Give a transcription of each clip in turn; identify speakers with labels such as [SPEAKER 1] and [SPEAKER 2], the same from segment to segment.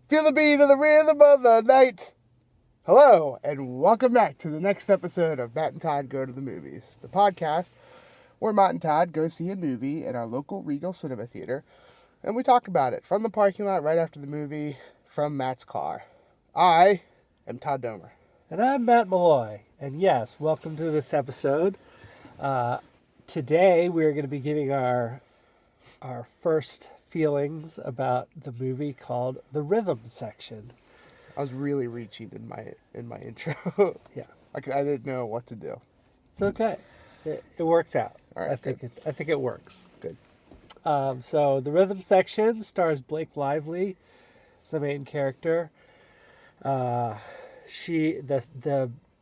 [SPEAKER 1] Feel the beat of the rhythm of the night. Hello, and welcome back to the next episode of Matt and Todd Go to the Movies, the podcast where Matt and Todd go see a movie in our local Regal Cinema Theater, and we talk about it from the parking lot right after the movie from Matt's car. I am Todd Domer.
[SPEAKER 2] And I'm Matt Malloy. And yes, welcome to this episode. Today we're going to be giving our first feelings about the movie called The Rhythm Section.
[SPEAKER 1] I was really reaching in my intro.
[SPEAKER 2] Yeah,
[SPEAKER 1] I didn't know what to do.
[SPEAKER 2] it's okay. It worked out.
[SPEAKER 1] All right,
[SPEAKER 2] I think it works.
[SPEAKER 1] Good.
[SPEAKER 2] So The Rhythm Section stars Blake Lively as the main character. The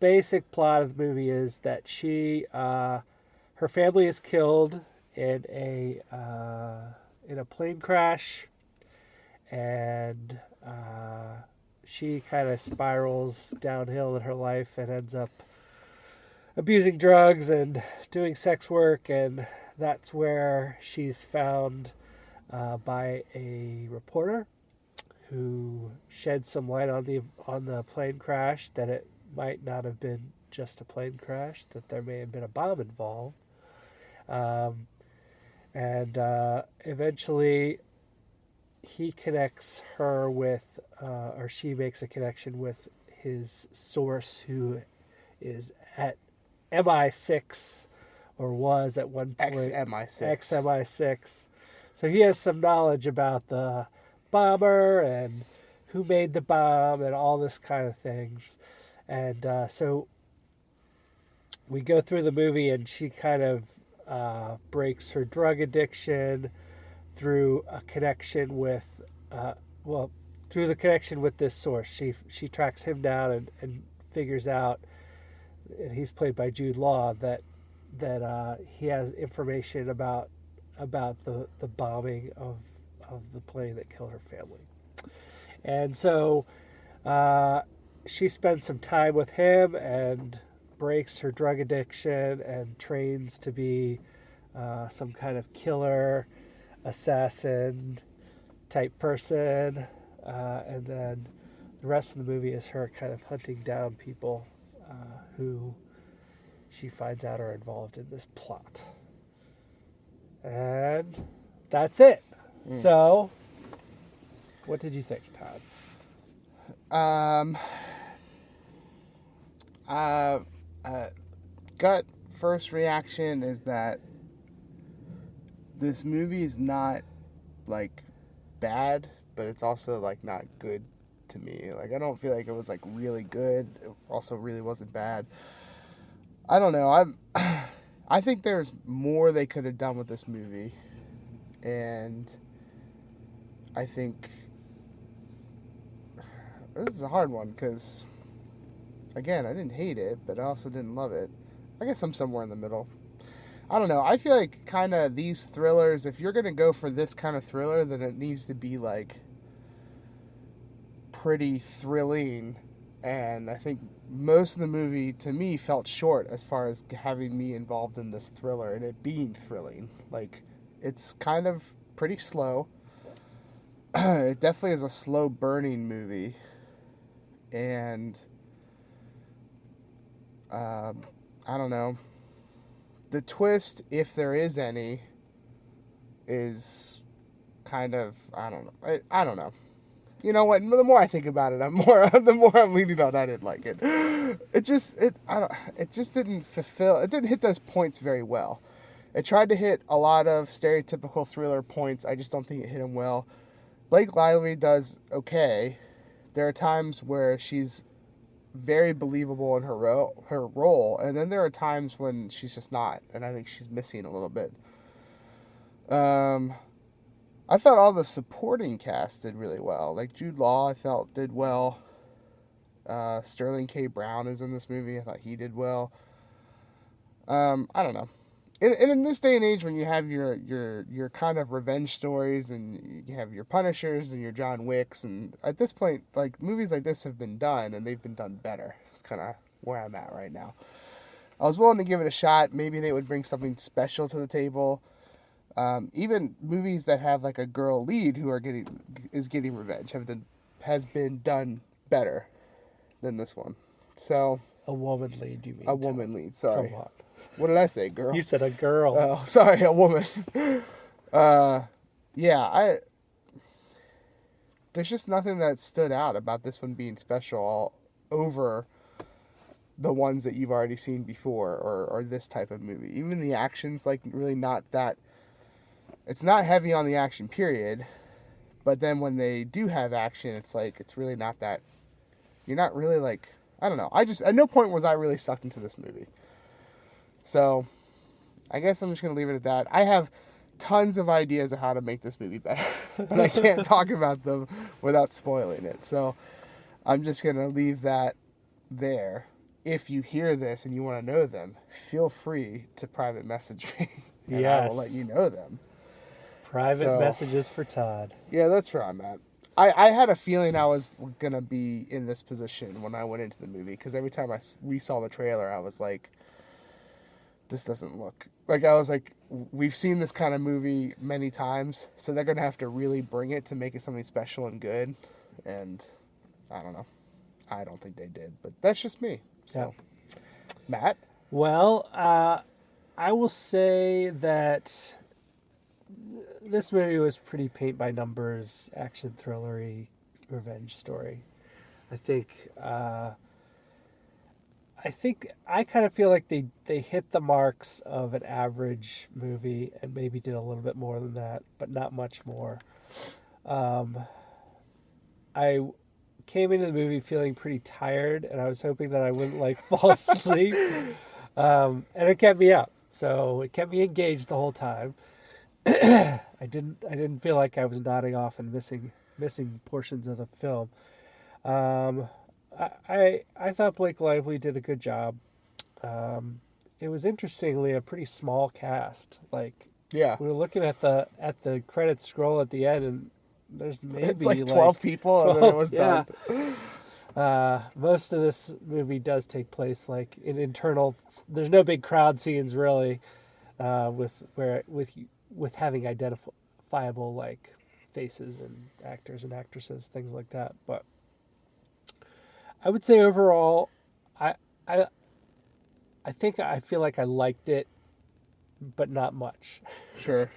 [SPEAKER 2] basic plot of the movie is that her family is killed in a plane crash, and she kind of spirals downhill in her life and ends up abusing drugs and doing sex work, and that's where she's found by a reporter who sheds some light on the plane crash, that it might not have been just a plane crash, that there may have been a bomb involved. And eventually he connects her with, or she makes a connection with his source, who is at MI6, or was at one point ex-MI6. So he has some knowledge about the bomber and who made the bomb and all this kind of things. And so we go through the movie, and she kind of breaks her drug addiction through a connection with, through the connection with this source. She tracks him down and figures out, and he's played by Jude Law, that he has information about the bombing of the plane that killed her family. And so she spends some time with him and breaks her drug addiction and trains to be some kind of killer, assassin type person. And then the rest of the movie is her kind of hunting down people who she finds out are involved in this plot. And that's it. So, what did you think, Todd?
[SPEAKER 1] Gut first reaction is that this movie is not like bad, but it's also like not good to me. Like, I don't feel like it was like really good. It also really wasn't bad. I don't know. I think there's more they could have done with this movie, and I think this is a hard one because, again, I didn't hate it, but I also didn't love it. I guess I'm somewhere in the middle. I don't know. I feel like kind of these thrillers, if you're going to go for this kind of thriller, then it needs to be like pretty thrilling. And I think most of the movie, to me, felt short as far as having me involved in this thriller and it being thrilling. Like, it's kind of pretty slow. It definitely is a slow burning movie. And I don't know. The twist, if there is any, is kind of, I don't know. I don't know. You know what? The more I think about it, the more I'm leaning on I didn't like it. It just didn't fulfill. It didn't hit those points very well. It tried to hit a lot of stereotypical thriller points. I just don't think it hit them well. Blake Lively does okay. There are times where she's very believable in her role, and then there are times when she's just not, and I think she's missing a little bit. I thought all the supporting cast did really well. Like Jude Law, I felt did well. Sterling K. Brown is in this movie. I thought he did well. I don't know. In this day and age, when you have your kind of revenge stories, and you have your Punishers and your John Wicks, and at this point, like, movies like this have been done, and they've been done better. It's kind of where I'm at right now. I was willing to give it a shot. Maybe they would bring something special to the table. Even movies that have like a girl lead who is getting revenge have has been done better than this one. So
[SPEAKER 2] A woman lead, you mean?
[SPEAKER 1] a woman lead. Sorry,
[SPEAKER 2] Come on.
[SPEAKER 1] what did I say, girl?
[SPEAKER 2] You said a girl.
[SPEAKER 1] Oh, sorry, a woman. Yeah, there's just nothing that stood out about this one being special over the ones that you've already seen before, or this type of movie. Even the action's like really not that. It's not heavy on the action, period. But then when they do have action, it's like it's really not that. You're not really like, I don't know. I just at no point was I really sucked into this movie. So, I guess I'm just gonna leave it at that. I have tons of ideas of how to make this movie better, but I can't talk about them without spoiling it. So, I'm just gonna leave that there. If you hear this and you want to know them, feel free to private message me, and I will let you know them.
[SPEAKER 2] Private messages for Todd.
[SPEAKER 1] Yeah, that's where I'm at. I had a feeling I was going to be in this position when I went into the movie, because every time we saw the trailer, I was like, this doesn't look... Like, I was like, we've seen this kind of movie many times, so they're going to have to really bring it to make it something special and good. And I don't know. I don't think they did, but that's just me. So, yeah. Matt?
[SPEAKER 2] Well, I will say that this movie was pretty paint by numbers, action thrillery, revenge story. I think I kind of feel like they hit the marks of an average movie and maybe did a little bit more than that, but not much more. I came into the movie feeling pretty tired, and I was hoping that I wouldn't fall asleep. And it kept me up, so it kept me engaged the whole time. I didn't feel like I was nodding off and missing portions of the film. I thought Blake Lively did a good job. It was interestingly a pretty small cast.
[SPEAKER 1] Yeah,
[SPEAKER 2] we were looking at the credits scroll at the end, and there's maybe
[SPEAKER 1] it's 12 people, 12, and then it was done.
[SPEAKER 2] Most of this movie does take place in internal. There's no big crowd scenes really, with having identifiable faces and actors and actresses, things like that. But I would say overall, I feel like I liked it, but not much.
[SPEAKER 1] Sure.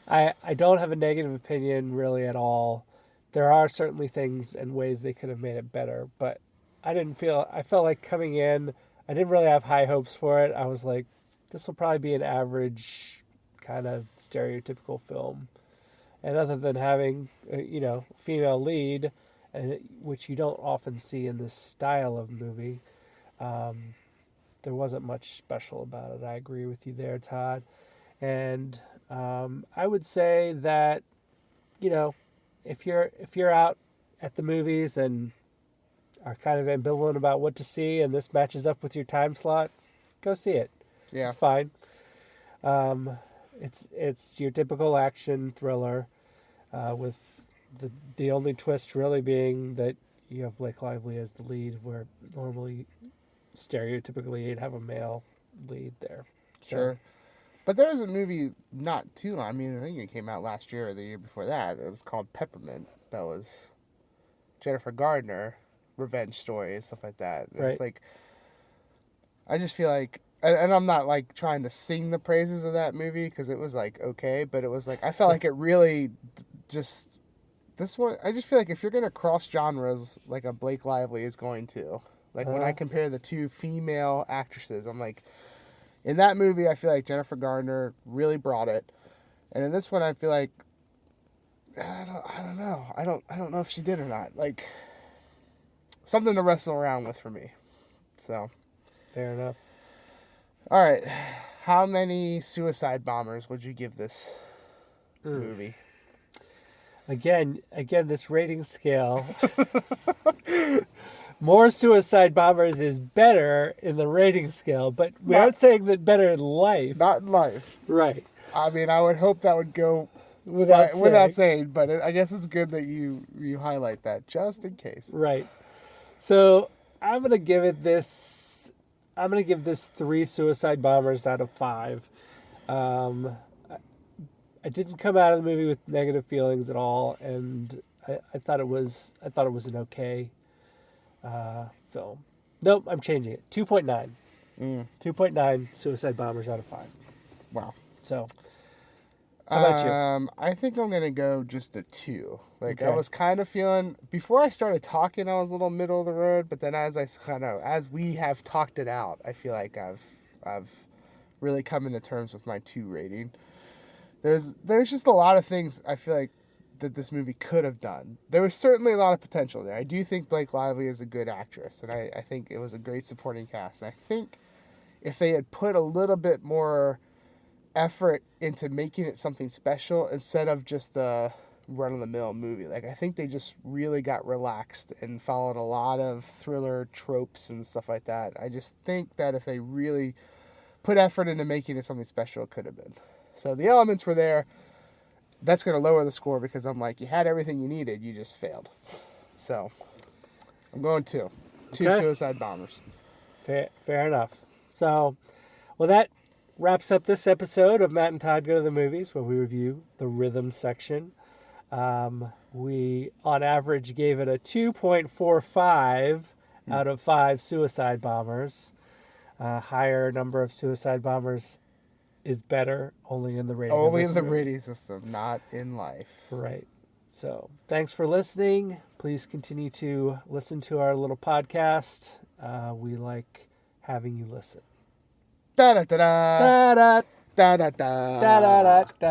[SPEAKER 2] I don't have a negative opinion really at all. There are certainly things and ways they could have made it better, but I felt like coming in, I didn't really have high hopes for it. I was like, this will probably be an average kind of stereotypical film. And other than having, female lead, which you don't often see in this style of movie, there wasn't much special about it. I agree with you there, Todd. And I would say that, if you're out at the movies and are kind of ambivalent about what to see, and this matches up with your time slot, go see it.
[SPEAKER 1] Yeah,
[SPEAKER 2] it's fine. It's your typical action thriller, with the only twist really being that you have Blake Lively as the lead, where normally, stereotypically, you'd have a male lead there.
[SPEAKER 1] Sure. But there was a movie not too long. I mean, I think it came out last year or the year before that. It was called Peppermint. That was Jennifer Gardner, revenge story and stuff like that.
[SPEAKER 2] Right.
[SPEAKER 1] It's I just feel like, and I'm not trying to sing the praises of that movie because it was okay, but it was I felt like it really just, this one, I just feel like if you're going to cross genres like a Blake Lively is going to, when I compare the two female actresses, I'm in that movie, I feel like Jennifer Gardner really brought it, and in this one, I feel like I don't know. I don't know if she did or not. Something to wrestle around with for me. So,
[SPEAKER 2] fair enough.
[SPEAKER 1] All right, how many suicide bombers would you give this movie?
[SPEAKER 2] Again, this rating scale. More suicide bombers is better in the rating scale, but we aren't saying that better in life.
[SPEAKER 1] Not in life.
[SPEAKER 2] Right.
[SPEAKER 1] I mean, I would hope that would go without saying, but I guess it's good that you highlight that just in case.
[SPEAKER 2] Right. So I'm gonna give this 3 suicide bombers out of 5. I didn't come out of the movie with negative feelings at all, and I thought it was an okay film. Nope, I'm changing it. 2.9. 2.9 suicide bombers out of 5.
[SPEAKER 1] Wow.
[SPEAKER 2] So, how about you?
[SPEAKER 1] I think I'm gonna go just a 2. Like, I
[SPEAKER 2] Okay.
[SPEAKER 1] was kind of feeling before I started talking, I was a little middle of the road, but then as we have talked it out, I feel like I've really come into terms with my 2 rating. There's just a lot of things I feel like that this movie could have done. There was certainly a lot of potential there. I do think Blake Lively is a good actress, and I think it was a great supporting cast. And I think if they had put a little bit more effort into making it something special instead of just a run-of-the-mill movie, like, I think they just really got relaxed and followed a lot of thriller tropes and stuff like that. I just think that if they really put effort into making it something special, it could have been. So the elements were there. That's going to lower the score because I'm like, you had everything you needed, you just failed. So I'm going 2. 2
[SPEAKER 2] Okay.
[SPEAKER 1] suicide bombers.
[SPEAKER 2] Fair enough. So, well, that wraps up this episode of Matt and Todd Go to the Movies, where we review the rhythm section. We, on average, gave it a 2.45 out of 5 suicide bombers. Higher number of suicide bombers is better, only in the rating.
[SPEAKER 1] Only in the rating system, not in life.
[SPEAKER 2] Right. So, thanks for listening. Please continue to listen to our little podcast. We like having you listen.
[SPEAKER 1] Da da da da
[SPEAKER 2] Da da
[SPEAKER 1] da da da
[SPEAKER 2] da da da.